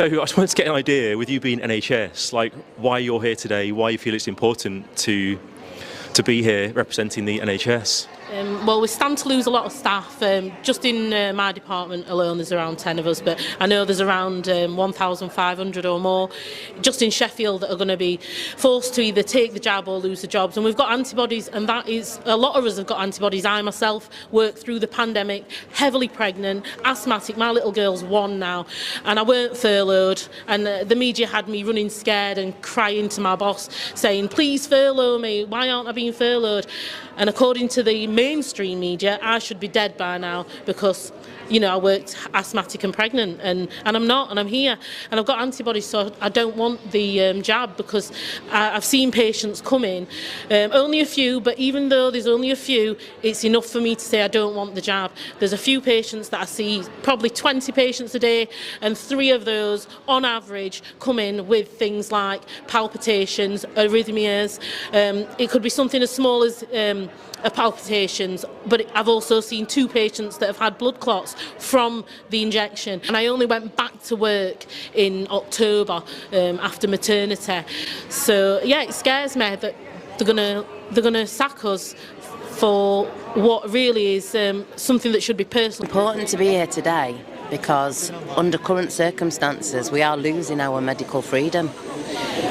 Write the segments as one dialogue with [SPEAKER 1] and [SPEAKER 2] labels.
[SPEAKER 1] So I just wanted to get an idea, with you being NHS, like why you're here today, why you feel it's important to be here representing the NHS.
[SPEAKER 2] Well, we stand to lose a lot of staff. Just in my department alone there's around 10 of us, but I know there's around 1,500 or more just in Sheffield that are going to be forced to either take the jab or lose the jobs. And we've got antibodies, and that is, a lot of us have got antibodies. I myself worked through the pandemic, heavily pregnant, asthmatic. My little girl's 1 now, and I weren't furloughed, and the media had me running scared and crying to my boss saying, please furlough me, why aren't I being furloughed? And according to the mainstream media, I should be dead by now because, you know, I worked asthmatic and pregnant, and I'm not, and I'm here, and I've got antibodies, so I don't want the jab because I've seen patients come in, only a few, but even though there's only a few, it's enough for me to say I don't want the jab. There's a few patients that I see, probably 20 patients a day, and 3 of those, on average, come in with things like palpitations, arrhythmias. It could be something as small as palpitations, but I've also seen 2 patients that have had blood clots from the injection, and I only went back to work in October after maternity. So yeah, it scares me that they're gonna sack us for what really is something that should be personal.
[SPEAKER 3] It's important to be here today because under current circumstances we are losing our medical freedom,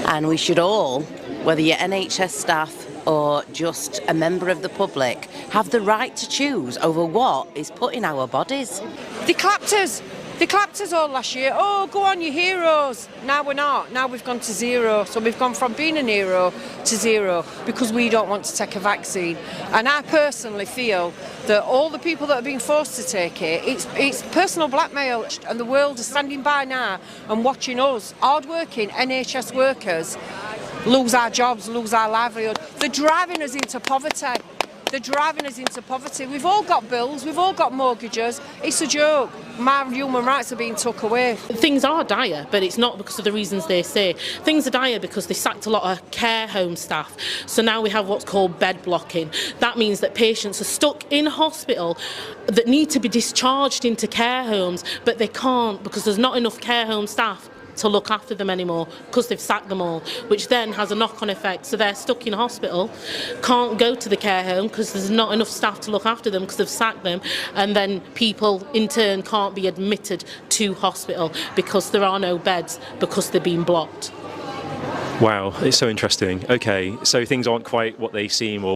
[SPEAKER 3] and we should all, whether you're NHS staff or just a member of the public, have the right to choose over what is put in our bodies.
[SPEAKER 4] They clapped us. They clapped us all last year. Oh, go on, you heroes. Now we're not. Now we've gone to 0. So we've gone from being an hero to 0 because we don't want to take a vaccine. And I personally feel that all the people that are being forced to take it, it's personal blackmail. And the world is standing by now and watching us, hard-working NHS workers, lose our jobs, lose our livelihood. They're driving us into poverty. They're driving us into poverty. We've all got bills, we've all got mortgages. It's a joke. My human rights are being took away.
[SPEAKER 2] Things are dire, but it's not because of the reasons they say. Things are dire because they sacked a lot of care home staff. So now we have what's called bed blocking. That means that patients are stuck in hospital that need to be discharged into care homes, but they can't because there's not enough care home staff to look after them anymore because they've sacked them all, which then has a knock-on effect. So they're stuck in hospital, can't go to the care home because there's not enough staff to look after them because they've sacked them, and then people in turn can't be admitted to hospital because there are no beds because they're being blocked.
[SPEAKER 1] Wow, it's so interesting. Okay, so things aren't quite what they seem, or